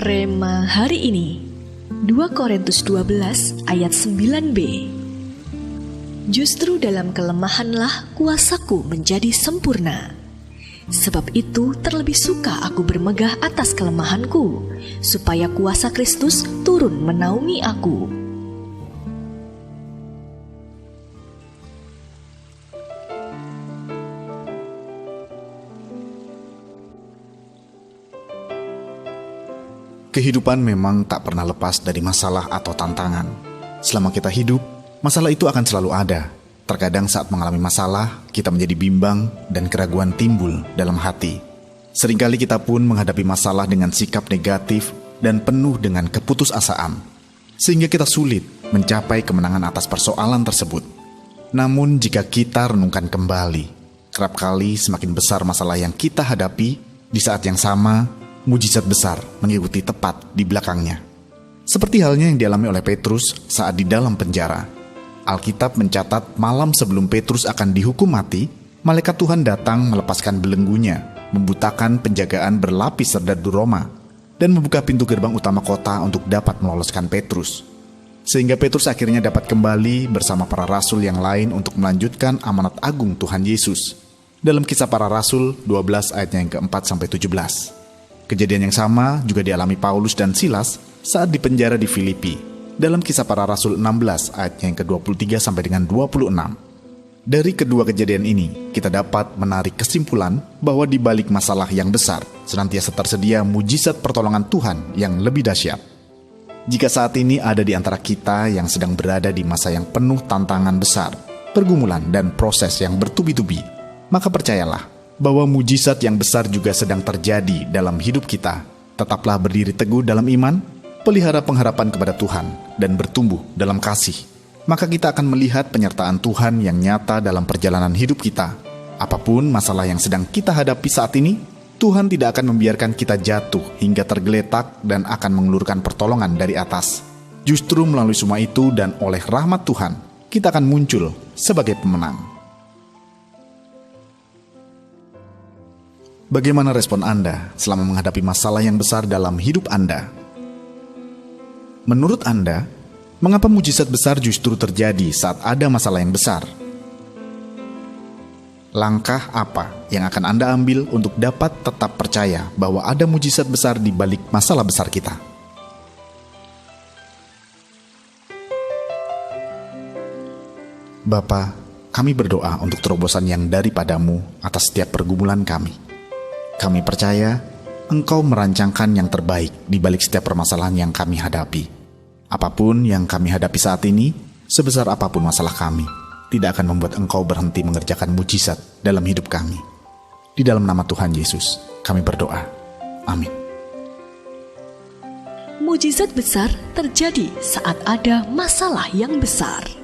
Rema hari ini 2 Korintus 12 ayat 9b. Justru dalam kelemahanlah kuasaku menjadi sempurna. Sebab itu terlebih suka aku bermegah atas kelemahanku, supaya kuasa Kristus turun menaungi aku. Kehidupan memang tak pernah lepas dari masalah atau tantangan. Selama kita hidup, masalah itu akan selalu ada. Terkadang saat mengalami masalah, kita menjadi bimbang dan keraguan timbul dalam hati. Seringkali kita pun menghadapi masalah dengan sikap negatif dan penuh dengan keputusasaan, sehingga kita sulit mencapai kemenangan atas persoalan tersebut. Namun jika kita renungkan kembali, kerap kali semakin besar masalah yang kita hadapi, di saat yang sama, mujizat besar mengikuti tepat di belakangnya. Seperti halnya yang dialami oleh Petrus saat di dalam penjara. Alkitab mencatat malam sebelum Petrus akan dihukum mati, malaikat Tuhan datang melepaskan belenggunya, membutakan penjagaan berlapis serdadu Roma, dan membuka pintu gerbang utama kota untuk dapat meloloskan Petrus. Sehingga Petrus akhirnya dapat kembali bersama para rasul yang lain untuk melanjutkan amanat agung Tuhan Yesus. Dalam Kisah Para Rasul 12 ayatnya yang ke-4-17. Kejadian yang sama juga dialami Paulus dan Silas saat dipenjara di Filipi, dalam Kisah Para Rasul 16 ayatnya yang ke-23 sampai dengan 26. Dari kedua kejadian ini, kita dapat menarik kesimpulan bahwa di balik masalah yang besar, senantiasa tersedia mujizat pertolongan Tuhan yang lebih dahsyat. Jika saat ini ada di antara kita yang sedang berada di masa yang penuh tantangan besar, pergumulan dan proses yang bertubi-tubi, maka percayalah bahwa mujizat yang besar juga sedang terjadi dalam hidup kita. Tetaplah berdiri teguh dalam iman, pelihara pengharapan kepada Tuhan, dan bertumbuh dalam kasih. Maka kita akan melihat penyertaan Tuhan yang nyata dalam perjalanan hidup kita. Apapun masalah yang sedang kita hadapi saat ini, Tuhan tidak akan membiarkan kita jatuh hingga tergeletak dan akan mengulurkan pertolongan dari atas. Justru melalui semua itu dan oleh rahmat Tuhan, kita akan muncul sebagai pemenang. Bagaimana respon Anda selama menghadapi masalah yang besar dalam hidup Anda? Menurut Anda, mengapa mujizat besar justru terjadi saat ada masalah yang besar? Langkah apa yang akan Anda ambil untuk dapat tetap percaya bahwa ada mujizat besar di balik masalah besar kita? Bapa, kami berdoa untuk terobosan yang daripadamu atas setiap pergumulan kami. Kami percaya Engkau merancangkan yang terbaik di balik setiap permasalahan yang kami hadapi. Apapun yang kami hadapi saat ini, sebesar apapun masalah kami, tidak akan membuat Engkau berhenti mengerjakan mujizat dalam hidup kami. Di dalam nama Tuhan Yesus, kami berdoa. Amin. Mujizat besar terjadi saat ada masalah yang besar.